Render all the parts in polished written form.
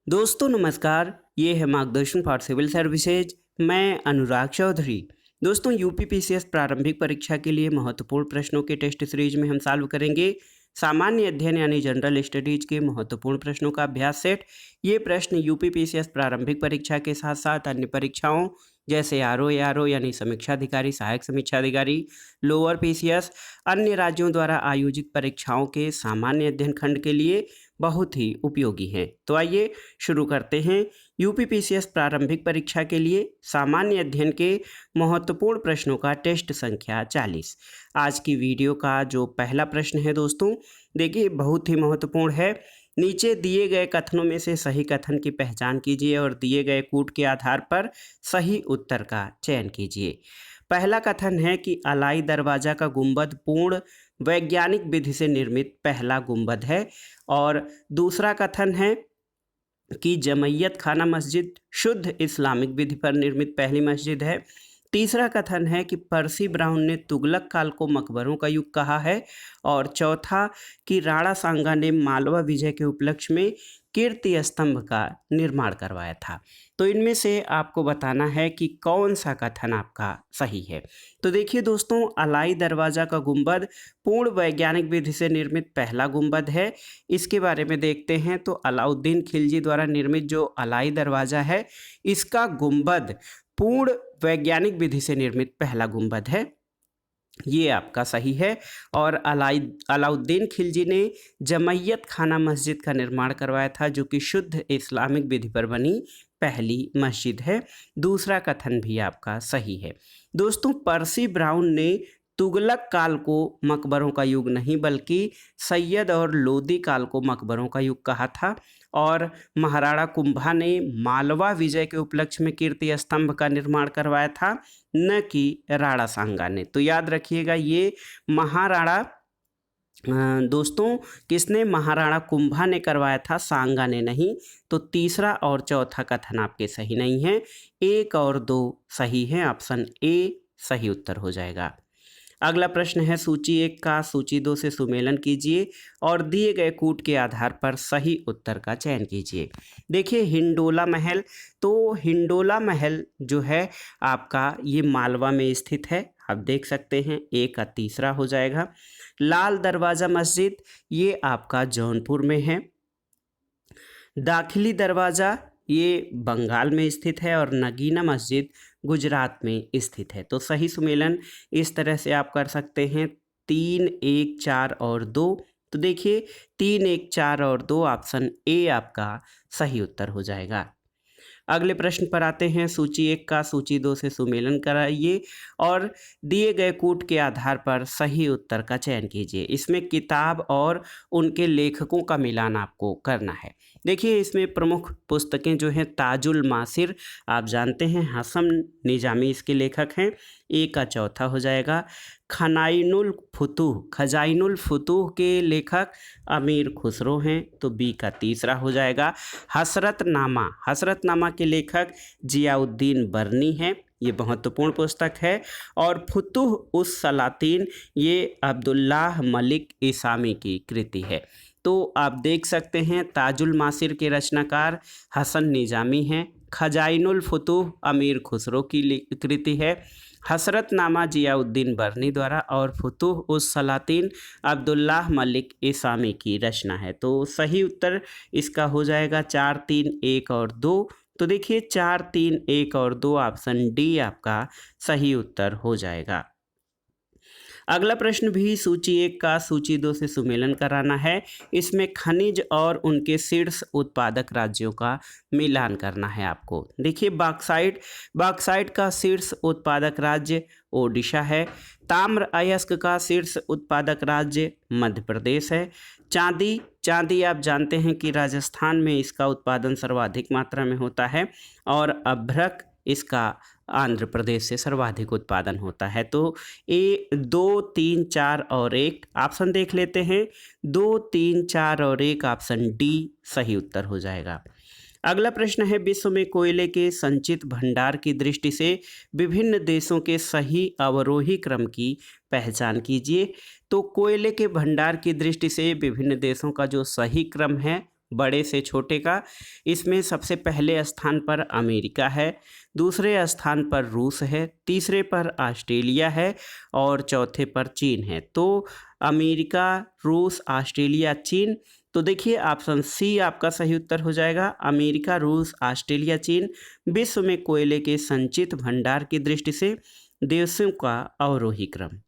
दोस्तों नमस्कार, ये है मार्गदर्शन फॉर सिविल सर्विसेज। मैं अनुराग चौधरी। दोस्तों यूपीपीसीएस प्रारंभिक परीक्षा के लिए महत्वपूर्ण प्रश्नों के टेस्ट सीरीज में हम सॉल्व करेंगे सामान्य अध्ययन यानी जनरल स्टडीज के महत्वपूर्ण प्रश्नों का अभ्यास सेट। ये प्रश्न यूपीपीसीएस प्रारंभिक परीक्षा के साथ साथ अन्य परीक्षाओं जैसे आरओ एआरओ यानी समीक्षा अधिकारी, सहायक समीक्षा अधिकारी, लोअर पीसीएस, अन्य राज्यों द्वारा आयोजित परीक्षाओं के सामान्य अध्ययन खंड के लिए बहुत ही उपयोगी हैं। तो आइए शुरू करते हैं यूपीपीसीएस प्रारंभिक परीक्षा के लिए सामान्य अध्ययन के महत्वपूर्ण प्रश्नों का टेस्ट संख्या 40। आज की वीडियो का जो पहला प्रश्न है दोस्तों, देखिए बहुत ही महत्वपूर्ण है। नीचे दिए गए कथनों में से सही कथन की पहचान कीजिए और दिए गए कूट के आधार पर सही उत्तर का चयन कीजिए। पहला कथन है कि अलाई दरवाजा का गुंबद पूर्ण वैज्ञानिक विधि से निर्मित पहला गुंबद है। और दूसरा कथन है कि जमैयत खाना मस्जिद शुद्ध इस्लामिक विधि पर निर्मित पहली मस्जिद है। तीसरा कथन है कि पर्सी ब्राउन ने तुगलक काल को मकबरों का युग कहा है। और चौथा कि राणा सांगा ने मालवा विजय के उपलक्ष्य में कीर्ति स्तंभ का निर्माण करवाया था। तो इनमें से आपको बताना है कि कौन सा कथन आपका सही है। तो देखिए दोस्तों, अलाई दरवाज़ा का गुंबद पूर्ण वैज्ञानिक विधि से निर्मित पहला गुंबद है। इसके बारे में देखते हैं तो अलाउद्दीन खिलजी द्वारा निर्मित जो अलाई दरवाज़ा है, इसका गुंबद पूर्ण वैज्ञानिक विधि से निर्मित पहला गुंबद है। ये आपका सही है। और अलाउद्दीन खिलजी ने जमैयत खाना मस्जिद का निर्माण करवाया था, जो कि शुद्ध इस्लामिक विधि पर बनी पहली मस्जिद है। दूसरा कथन भी आपका सही है। दोस्तों, पर्सी ब्राउन ने तुगलक काल को मकबरों का युग नहीं बल्कि सैयद और लोदी काल को मकबरों का युग कहा था। और महाराणा कुंभा ने मालवा विजय के उपलक्ष्य में कीर्ति स्तंभ का निर्माण करवाया था, न कि राणा सांगा ने। तो याद रखिएगा, ये महाराणा दोस्तों किसने, महाराणा कुंभा ने करवाया था, सांगा ने नहीं। तो तीसरा और चौथा कथन आपके सही नहीं है। 1 और 2 सही है। ऑप्शन ए सही उत्तर हो जाएगा। अगला प्रश्न है सूची 1 का सूची 2 से सुमेलन कीजिए और दिए गए कूट के आधार पर सही उत्तर का चयन कीजिए। देखिए हिंडोला महल, तो हिंडोला महल जो है आपका ये मालवा में स्थित है। आप देख सकते हैं, 1 का तीसरा हो जाएगा। लाल दरवाज़ा मस्जिद ये आपका जौनपुर में है। दाखिली दरवाज़ा ये बंगाल में स्थित है। और नगीना मस्जिद गुजरात में स्थित है। तो सही सुमेलन इस तरह से आप कर सकते हैं 3, 1, 4 और 2। तो देखिए 3, 1, 4 और 2 ऑप्शन ए आपका सही उत्तर हो जाएगा। अगले प्रश्न पर आते हैं। सूची 1 का सूची 2 से सुमेलन कराइए और दिए गए कूट के आधार पर सही उत्तर का चयन कीजिए। इसमें किताब और उनके लेखकों का मिलान आपको करना है। देखिए इसमें प्रमुख पुस्तकें जो हैं, ताजुल मासिर आप जानते हैं, हसन निजामी इसके लेखक हैं। 1 का चौथा हो जाएगा। खजाइनुल फुतूह के लेखक अमीर खुसरो हैं। तो बी का तीसरा हो जाएगा। हसरतनामा के लेखक जियाउद्दीन बर्नी हैं। ये महत्वपूर्ण पुस्तक है। और फुतूह उस सलातीन ये अब्दुल्लाह मलिक इसामी की कृति है। तो आप देख सकते हैं ताजुल मासिर के रचनाकार हसन निजामी हैं। खजाइनुल फुतूह अमीर खुसरो की कृति है। हसरतनामा जियाउद्दीन बर्नी द्वारा और फुतूह उस सलातीन अब्दुल्लाह मलिक इसामी की रचना है। तो सही उत्तर इसका हो जाएगा 4, 3, 1 और 2। तो देखिए 4, 3, 1 और 2 ऑप्शन डी आपका सही उत्तर हो जाएगा। अगला प्रश्न भी सूची 1 का सूची 2 से सुमेलन कराना है। इसमें खनिज और उनके शीर्ष उत्पादक राज्यों का मिलान करना है आपको। देखिए बॉक्साइट का शीर्ष उत्पादक राज्य ओडिशा है। ताम्र अयस्क का शीर्ष उत्पादक राज्य मध्य प्रदेश है। चांदी आप जानते हैं कि राजस्थान में इसका उत्पादन सर्वाधिक मात्रा में होता है। और अभ्रक इसका आंध्र प्रदेश से सर्वाधिक उत्पादन होता है। तो 2, 3, 4 और 1 ऑप्शन देख लेते हैं। 2, 3, 4 और 1 ऑप्शन डी सही उत्तर हो जाएगा। अगला प्रश्न है विश्व में कोयले के संचित भंडार की दृष्टि से विभिन्न देशों के सही अवरोही क्रम की पहचान कीजिए। तो कोयले के भंडार की दृष्टि से विभिन्न देशों का जो सही क्रम है बड़े से छोटे का, इसमें सबसे पहले स्थान पर अमेरिका है, दूसरे स्थान पर रूस है, तीसरे पर ऑस्ट्रेलिया है और चौथे पर चीन है। तो अमेरिका, रूस, ऑस्ट्रेलिया, चीन। तो देखिए ऑप्शन सी आपका सही उत्तर हो जाएगा। अमेरिका, रूस, ऑस्ट्रेलिया, चीन विश्व में कोयले के संचित भंडार की दृष्टि से देशों का अवरोही क्रम।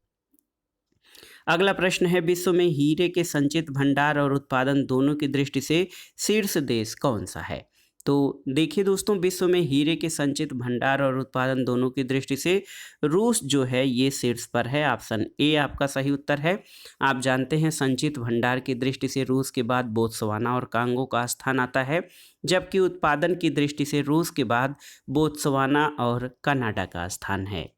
अगला प्रश्न है, विश्व में हीरे के संचित भंडार और उत्पादन दोनों की दृष्टि से शीर्ष देश कौन सा है? तो देखिए दोस्तों, विश्व में हीरे के संचित भंडार और उत्पादन दोनों की दृष्टि से रूस जो है ये शीर्ष पर है। ऑप्शन ए आपका सही उत्तर है। आप जानते हैं संचित भंडार की दृष्टि से रूस के बाद बोत्सवाना और कांगो का स्थान आता है, जबकि उत्पादन की दृष्टि से रूस के बाद बोत्सवाना और कनाडा का स्थान है।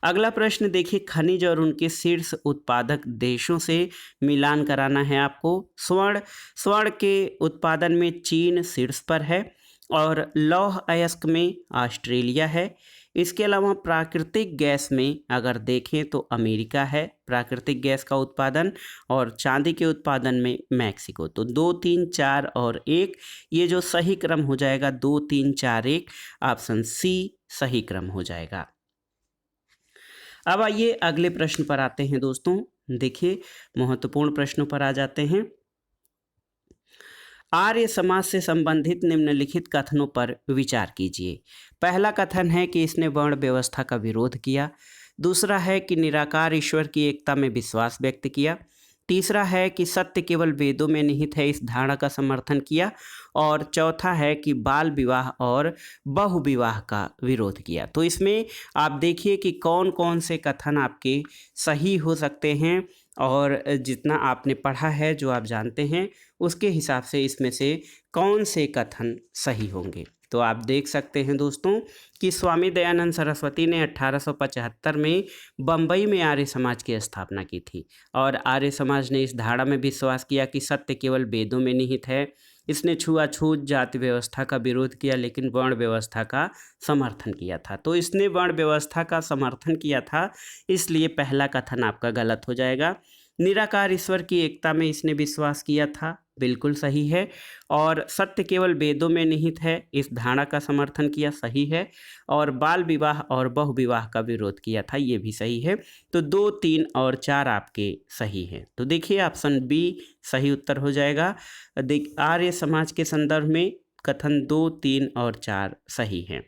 अगला प्रश्न देखिए, खनिज और उनके शीर्ष उत्पादक देशों से मिलान कराना है आपको। स्वर्ण के उत्पादन में चीन शीर्ष पर है और लौह अयस्क में ऑस्ट्रेलिया है। इसके अलावा प्राकृतिक गैस में अगर देखें तो अमेरिका है प्राकृतिक गैस का उत्पादन, और चांदी के उत्पादन में मैक्सिको। तो 2, 3, 4 और 1 ये जो सही क्रम हो जाएगा 2, 3, 4, 1, ऑप्शन सी सही क्रम हो जाएगा। अब आइए अगले प्रश्न पर आते हैं दोस्तों। देखिए महत्वपूर्ण प्रश्नों पर आ जाते हैं। आर्य समाज से संबंधित निम्नलिखित कथनों पर विचार कीजिए। पहला कथन है कि इसने वर्ण व्यवस्था का विरोध किया। दूसरा है कि निराकार ईश्वर की एकता में विश्वास व्यक्त किया। तीसरा है कि सत्य केवल वेदों में निहित है, इस धारणा का समर्थन किया। और चौथा है कि बाल विवाह और बहुविवाह का विरोध किया। तो इसमें आप देखिए कि कौन कौन से कथन आपके सही हो सकते हैं, और जितना आपने पढ़ा है, जो आप जानते हैं, उसके हिसाब से इसमें से कौन से कथन सही होंगे। तो आप देख सकते हैं दोस्तों कि स्वामी दयानंद सरस्वती ने 1875 में बम्बई में आर्य समाज की स्थापना की थी, और आर्य समाज ने इस धारणा में विश्वास किया कि सत्य केवल वेदों में निहित है। इसने छुआछूत जाति व्यवस्था का विरोध किया, लेकिन वर्ण व्यवस्था का समर्थन किया था। तो इसने वर्ण व्यवस्था का समर्थन किया था, इसलिए पहला कथन आपका गलत हो जाएगा। निराकार ईश्वर की एकता में इसने विश्वास किया था, बिल्कुल सही है। और सत्य केवल वेदों में निहित है, इस धारणा का समर्थन किया, सही है। और बाल विवाह और बहुविवाह का विरोध किया था, ये भी सही है। तो 2, 3 और 4 आपके सही हैं। तो देखिए ऑप्शन बी सही उत्तर हो जाएगा। आर्य समाज के संदर्भ में कथन 2, 3 और 4 सही हैं।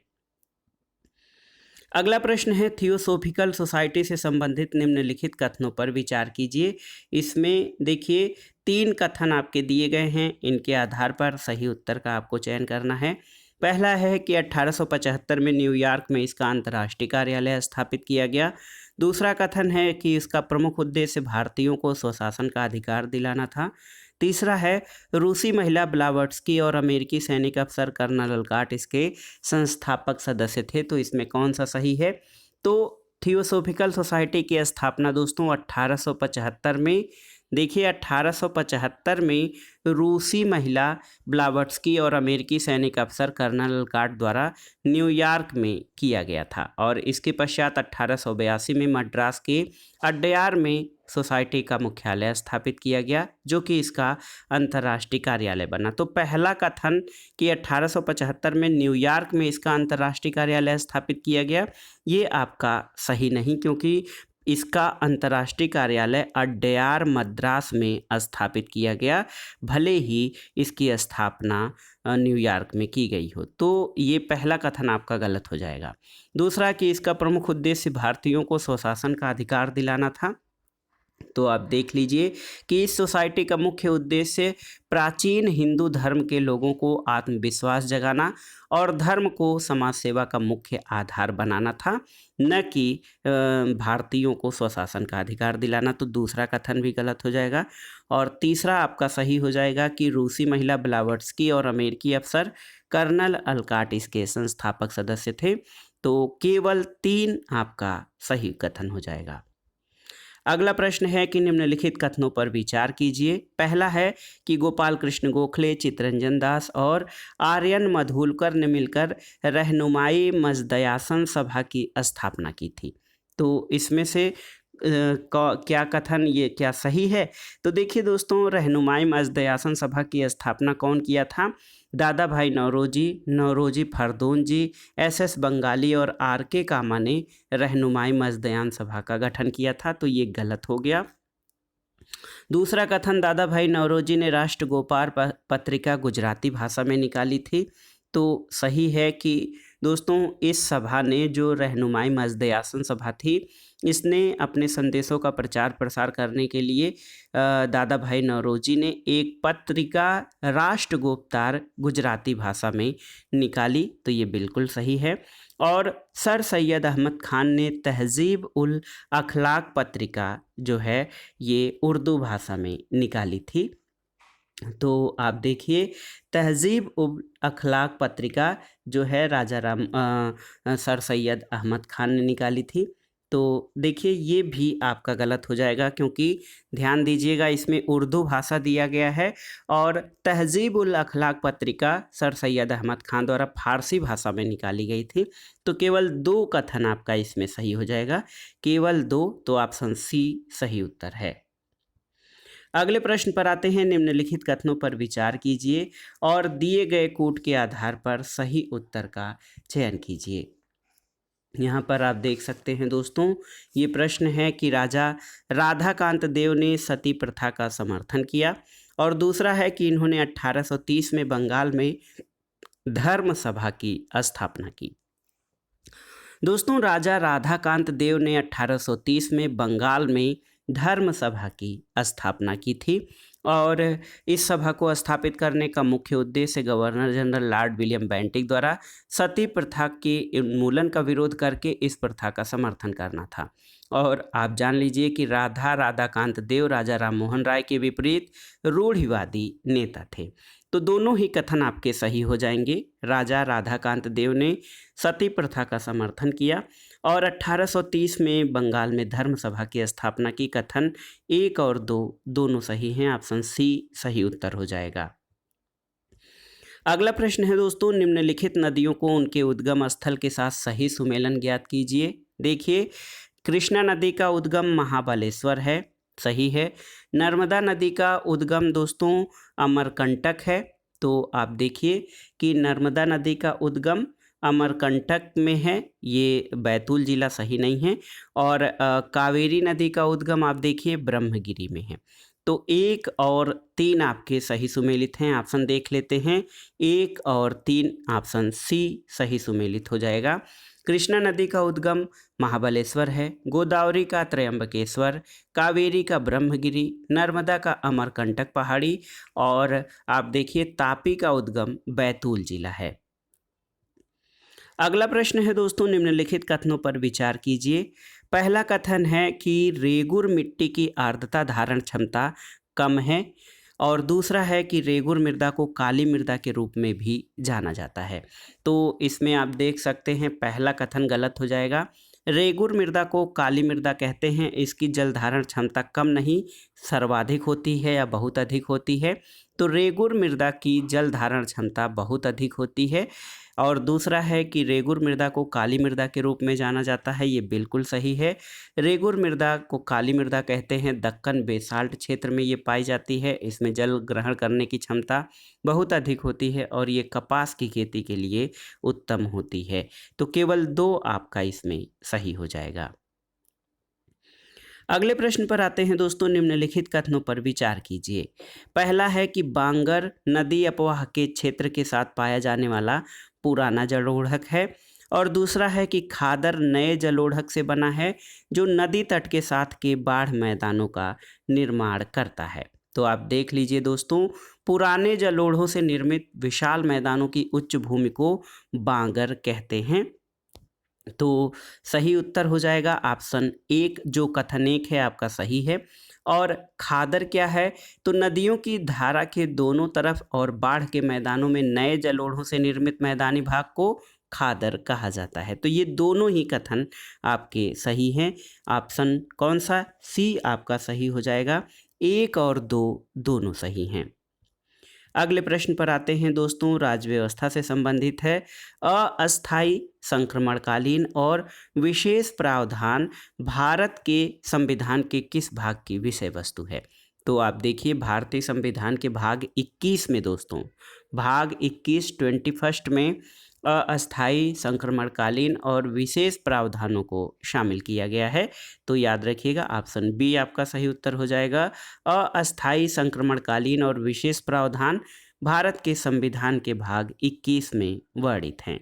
अगला प्रश्न है, थियोसॉफिकल सोसाइटी से संबंधित निम्नलिखित कथनों पर विचार कीजिए। इसमें देखिए 3 कथन आपके दिए गए हैं, इनके आधार पर सही उत्तर का आपको चयन करना है। पहला है कि 1875 में न्यूयॉर्क में इसका अंतर्राष्ट्रीय कार्यालय स्थापित किया गया। दूसरा कथन है कि इसका प्रमुख उद्देश्य भारतीयों को स्वशासन का अधिकार दिलाना था। तीसरा है रूसी महिला ब्लावट्स्की और अमेरिकी सैनिक अफसर कर्नल अलकाट इसके संस्थापक सदस्य थे। तो इसमें कौन सा सही है? तो थियोसॉफिकल सोसाइटी की स्थापना दोस्तों 1875 में, देखिए 1875 में रूसी महिला ब्लावट्स्की और अमेरिकी सैनिक अफसर कर्नल अलकाट द्वारा न्यूयॉर्क में किया गया था। और इसके पश्चात 1882 में मद्रास के अड्यार में सोसाइटी का मुख्यालय स्थापित किया गया, जो कि इसका अंतर्राष्ट्रीय कार्यालय बना। तो पहला कथन कि 1875 में न्यूयॉर्क में इसका अंतर्राष्ट्रीय कार्यालय स्थापित किया गया, ये आपका सही नहीं, क्योंकि इसका अंतर्राष्ट्रीय कार्यालय अड्यार मद्रास में स्थापित किया गया, भले ही इसकी स्थापना न्यूयॉर्क में की गई हो। तो ये पहला कथन आपका गलत हो जाएगा। दूसरा कि इसका प्रमुख उद्देश्य भारतीयों को स्वशासन का अधिकार दिलाना था। तो आप देख लीजिए कि इस सोसाइटी का मुख्य उद्देश्य प्राचीन हिंदू धर्म के लोगों को आत्मविश्वास जगाना और धर्म को समाज सेवा का मुख्य आधार बनाना था, न कि भारतीयों को स्वशासन का अधिकार दिलाना। तो दूसरा कथन भी गलत हो जाएगा। और तीसरा आपका सही हो जाएगा कि रूसी महिला ब्लावट्स्की और अमेरिकी अफसर कर्नल अलकाट इसके संस्थापक सदस्य थे। तो केवल 3 आपका सही कथन हो जाएगा। अगला प्रश्न है कि निम्नलिखित कथनों पर विचार कीजिए। पहला है कि गोपाल कृष्ण गोखले, चित्तरंजन दास और आर्यन मधुलकर ने मिलकर रहनुमाई मजदयासन सभा की स्थापना की थी। तो इसमें से क्या कथन ये क्या सही है? तो देखिए दोस्तों, रहनुमाई मजदयासन सभा की स्थापना कौन किया था? दादा भाई नौरोजी, नौरोजी फरदौन जी, एस बंगाली और आर.के. कामा ने रहनुमाई मजदयान सभा का गठन किया था, तो ये गलत हो गया। दूसरा कथन, दादा भाई नौरोजी ने राष्ट्र गोपाल पत्रिका गुजराती भाषा में निकाली थी, तो सही है कि दोस्तों इस सभा ने, जो रहनुमाई मजदयासन सभा थी, इसने अपने संदेशों का प्रचार प्रसार करने के लिए दादा भाई नौरोजी ने एक पत्रिका राष्ट्र गोपतार गुजराती भाषा में निकाली, तो ये बिल्कुल सही है। और सर सैयद अहमद खान ने तहजीब उल अखलाक पत्रिका जो है ये उर्दू भाषा में निकाली थी। तो आप देखिए, तहजीब उल अखलाक पत्रिका जो है सर सैयद अहमद खान ने निकाली थी। तो देखिए ये भी आपका गलत हो जाएगा, क्योंकि ध्यान दीजिएगा इसमें उर्दू भाषा दिया गया है और तहजीब उल अखलाक पत्रिका सर सैयद अहमद खान द्वारा फारसी भाषा में निकाली गई थी। तो केवल 2 कथन आपका इसमें सही हो जाएगा, केवल 2, तो ऑप्शन सी सही उत्तर है। अगले प्रश्न पर आते हैं। निम्नलिखित कथनों पर विचार कीजिए और दिए गए कूट के आधार पर सही उत्तर का चयन कीजिए। यहाँ पर आप देख सकते हैं दोस्तों, ये प्रश्न है कि राजा राधाकांत देव ने सती प्रथा का समर्थन किया, और दूसरा है कि इन्होंने 1830 में बंगाल में धर्म सभा की स्थापना की। दोस्तों, राजा राधाकांत देव ने 1830 में बंगाल में धर्म सभा की स्थापना की थी, और इस सभा को स्थापित करने का मुख्य उद्देश्य governor general Lord William Bentinck द्वारा सती प्रथा के उन्मूलन का विरोध करके इस प्रथा का समर्थन करना था। और आप जान लीजिए कि राधाकांत देव राजा राम मोहन राय के विपरीत रूढ़िवादी नेता थे। तो दोनों ही कथन आपके सही हो जाएंगे। राजा राधाकांत देव ने सती प्रथा का समर्थन किया और 1830 में बंगाल में धर्म सभा की स्थापना की। कथन 1 और 2 दोनों सही हैं, ऑप्शन सी सही उत्तर हो जाएगा। अगला प्रश्न है दोस्तों, निम्नलिखित नदियों को उनके उद्गम स्थल के साथ सही सुमेलन ज्ञात कीजिए। देखिए, कृष्णा नदी का उद्गम महाबलेश्वर है, सही है। नर्मदा नदी का उद्गम दोस्तों अमरकंटक है, तो आप देखिए कि नर्मदा नदी का उद्गम अमरकंटक में है, ये बैतूल जिला सही नहीं है। और कावेरी नदी का उद्गम आप देखिए ब्रह्मगिरी में है। तो 1 और 3 आपके सही सुमेलित हैं, ऑप्शन देख लेते हैं। 1 और 3 ऑप्शन सी सही सुमेलित हो जाएगा। कृष्णा नदी का उद्गम महाबलेश्वर है, गोदावरी का त्रयंबकेश्वर, कावेरी का ब्रह्मगिरी, नर्मदा का अमरकंटक पहाड़ी, और आप देखिए तापी का उद्गम बैतूल जिला है। अगला प्रश्न है दोस्तों, निम्नलिखित कथनों पर विचार कीजिए। पहला कथन है कि रेगुर मिट्टी की आर्द्रता धारण क्षमता कम है, और दूसरा है कि रेगुर मृदा को काली मृदा के रूप में भी जाना जाता है। तो इसमें आप देख सकते हैं पहला कथन गलत हो जाएगा। रेगुर मृदा को काली मृदा कहते हैं, इसकी जल धारण क्षमता कम नहीं, सर्वाधिक होती है या बहुत अधिक होती है। तो रेगुर मृदा की जल धारण क्षमता बहुत अधिक होती है। और दूसरा है कि रेगुर मृदा को काली मृदा के रूप में जाना जाता है, ये बिल्कुल सही है। रेगुर मृदा को काली मृदा कहते हैं, दक्कन बेसाल्ट क्षेत्र में ये पाई जाती है। इसमें जल ग्रहण करने की क्षमता बहुत अधिक होती है और ये कपास की खेती के लिए उत्तम होती है। तो केवल 2 आपका इसमें सही हो जाएगा। अगले प्रश्न पर आते हैं दोस्तों, निम्नलिखित कथनों पर विचार कीजिए। पहला है कि बांगर नदी अपवाह के क्षेत्र के साथ पाया जाने वाला पुराना जलोढ़क है, और दूसरा है कि खादर नए जलोढ़क से बना है जो नदी तट के साथ के बाढ़ मैदानों का निर्माण करता है। तो आप देख लीजिए दोस्तों, पुराने जलोढ़ों से निर्मित विशाल मैदानों की उच्च भूमि को बांगर कहते हैं। तो सही उत्तर हो जाएगा ऑप्शन 1, जो कथन 1 है आपका सही है। और खादर क्या है? तो नदियों की धारा के दोनों तरफ और बाढ़ के मैदानों में नए जलोढ़ों से निर्मित मैदानी भाग को खादर कहा जाता है। तो ये दोनों ही कथन आपके सही हैं। ऑप्शन कौन सा? सी आपका सही हो जाएगा। 1 और 2 दोनों सही हैं। अगले प्रश्न पर आते हैं दोस्तों, राज्य व्यवस्था से संबंधित है। अस्थायी, संक्रमणकालीन और विशेष प्रावधान भारत के संविधान के किस भाग की विषय वस्तु है? तो आप देखिए, भारतीय संविधान के भाग 21 में दोस्तों, भाग 21 21 में अस्थायी, संक्रमणकालीन और विशेष प्रावधानों को शामिल किया गया है। तो याद रखिएगा, ऑप्शन बी आपका सही उत्तर हो जाएगा। अस्थायी, संक्रमणकालीन और विशेष प्रावधान भारत के संविधान के भाग 21 में वर्णित हैं।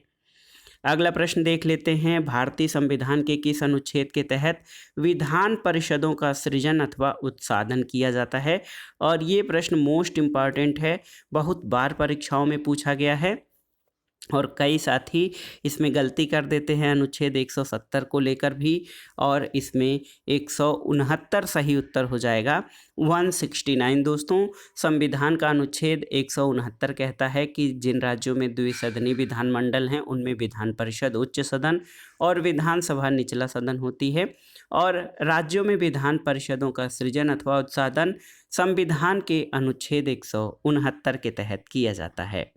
अगला प्रश्न देख लेते हैं, भारतीय संविधान के किस अनुच्छेद के तहत विधान परिषदों का सृजन अथवा उत्साधन किया जाता है? और ये प्रश्न मोस्ट इम्पॉर्टेंट है, बहुत बार परीक्षाओं में पूछा गया है और कई साथी इसमें गलती कर देते हैं अनुच्छेद 170 को लेकर भी, और इसमें 169 सही उत्तर हो जाएगा। 169 दोस्तों, संविधान का अनुच्छेद 169 कहता है कि जिन राज्यों में द्विसदनीय विधानमंडल हैं उनमें विधान परिषद उच्च सदन और विधानसभा निचला सदन होती है, और राज्यों में विधान परिषदों का सृजन अथवा उत्साधन संविधान के अनुच्छेद 169 के तहत किया जाता है।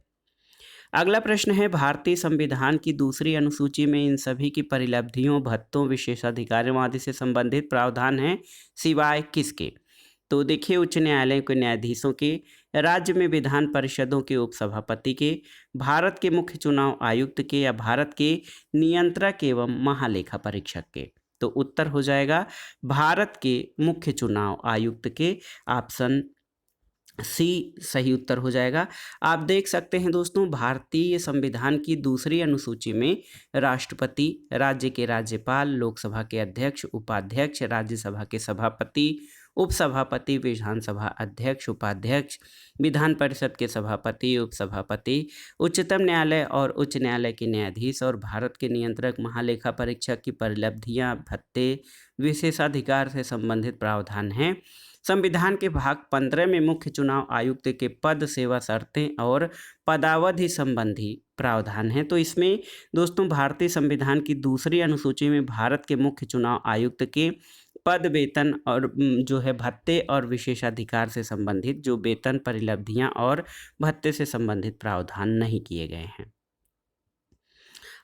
अगला प्रश्न है, भारतीय संविधान की दूसरी अनुसूची में इन सभी की परिलब्धियों, भत्तों, विशेषाधिकारों आदि से संबंधित प्रावधान हैं सिवाय किसके? तो देखिए, उच्च न्यायालय के न्यायाधीशों के, राज्य में विधान परिषदों के उपसभापति के, भारत के मुख्य चुनाव आयुक्त के या भारत के नियंत्रक एवं महालेखा परीक्षक के। तो उत्तर हो जाएगा भारत के मुख्य चुनाव आयुक्त के, ऑप्शन सी सही उत्तर हो जाएगा। आप देख सकते हैं दोस्तों, भारतीय संविधान की दूसरी अनुसूची में राष्ट्रपति, राज्य के राज्यपाल, लोकसभा के अध्यक्ष, उपाध्यक्ष, राज्यसभा के सभापति, उपसभापति, विधानसभा अध्यक्ष, उपाध्यक्ष, विधान परिषद के सभापति, उपसभापति, उच्चतम न्यायालय और उच्च न्यायालय के न्यायाधीश और भारत के नियंत्रक महालेखा परीक्षक की परिलब्धियां, भत्ते, विशेषाधिकार से संबंधित प्रावधान हैं। संविधान के भाग 15 में मुख्य चुनाव आयुक्त के पद, सेवा शर्तें और पदावधि संबंधी प्रावधान हैं। तो इसमें दोस्तों, भारतीय संविधान की दूसरी अनुसूची में भारत के मुख्य चुनाव आयुक्त के पद, वेतन और जो है भत्ते और विशेषाधिकार से संबंधित जो वेतन, परिलब्धियां और भत्ते से संबंधित प्रावधान नहीं किए गए हैं।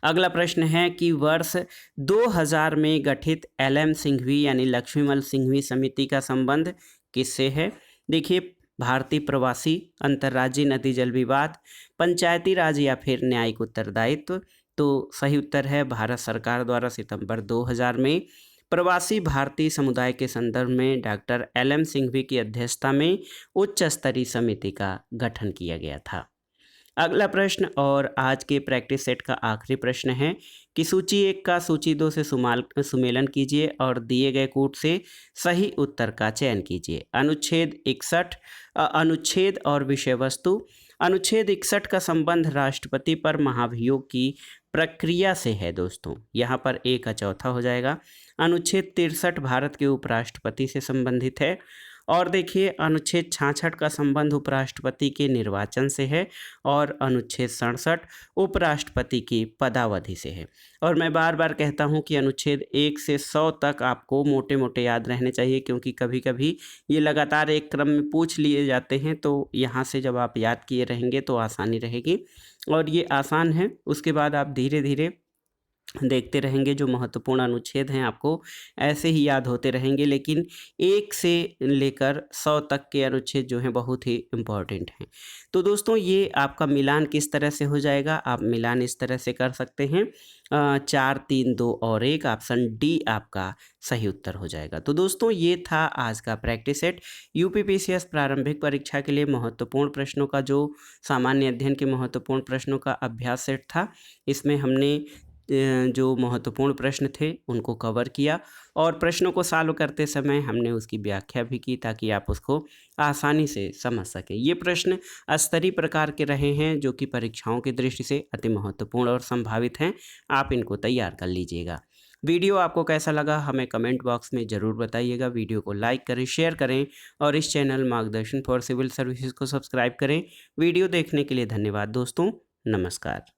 अगला प्रश्न है कि वर्ष 2000 में गठित LM सिंघवी यानी लक्ष्मीमल सिंघवी समिति का संबंध किससे है? देखिए, भारतीय प्रवासी, अंतर्राज्यीय नदी जल विवाद, पंचायती राज या फिर न्यायिक उत्तरदायित्व। तो सही उत्तर है भारत सरकार द्वारा सितंबर 2000 में प्रवासी भारतीय समुदाय के संदर्भ में डॉक्टर LM सिंघवी की अध्यक्षता में उच्च स्तरीय समिति का गठन किया गया था। अगला प्रश्न और आज के प्रैक्टिस सेट का आखिरी प्रश्न है कि सूची 1 का सूची 2 से सुमेलन कीजिए और दिए गए कूट से सही उत्तर का चयन कीजिए। अनुच्छेद 61, अनुच्छेद और विषय वस्तु। अनुच्छेद 61 का संबंध राष्ट्रपति पर महाभियोग की प्रक्रिया से है दोस्तों, यहाँ पर ए का चौथा हो जाएगा। अनुच्छेद 63 भारत के उपराष्ट्रपति से संबंधित है। और देखिए, अनुच्छेद 66 का संबंध उपराष्ट्रपति के निर्वाचन से है और अनुच्छेद 67 उपराष्ट्रपति की पदावधि से है। और मैं बार बार कहता हूं कि अनुच्छेद 1 से 100 तक आपको मोटे मोटे याद रहने चाहिए, क्योंकि कभी कभी ये लगातार एक क्रम में पूछ लिए जाते हैं, तो यहाँ से जब आप याद किए रहेंगे तो आसानी रहेगी। और ये आसान है, उसके बाद आप धीरे धीरे देखते रहेंगे, जो महत्वपूर्ण अनुच्छेद हैं आपको ऐसे ही याद होते रहेंगे, लेकिन 1 से लेकर 100 तक के अनुच्छेद जो हैं बहुत ही इम्पॉर्टेंट हैं। तो दोस्तों, ये आपका मिलान किस तरह से हो जाएगा? आप मिलान इस तरह से कर सकते हैं, 4 3 2 और 1, ऑप्शन डी आपका सही उत्तर हो जाएगा। तो दोस्तों, ये था आज का प्रैक्टिस सेट, यूपीपीसीएस प्रारंभिक परीक्षा के लिए महत्वपूर्ण प्रश्नों का, जो सामान्य अध्ययन के महत्वपूर्ण प्रश्नों का अभ्यास सेट था। इसमें हमने जो महत्वपूर्ण प्रश्न थे उनको कवर किया और प्रश्नों को सॉल्व करते समय हमने उसकी व्याख्या भी की, ताकि आप उसको आसानी से समझ सकें। ये प्रश्न स्तरीय प्रकार के रहे हैं, जो कि परीक्षाओं की दृष्टि से अति महत्वपूर्ण और संभावित हैं। आप इनको तैयार कर लीजिएगा। वीडियो आपको कैसा लगा हमें कमेंट बॉक्स में ज़रूर बताइएगा। वीडियो को लाइक करें, शेयर करें और इस चैनल मार्गदर्शन फॉर सिविल सर्विसेज को सब्सक्राइब करें। वीडियो देखने के लिए धन्यवाद दोस्तों, नमस्कार।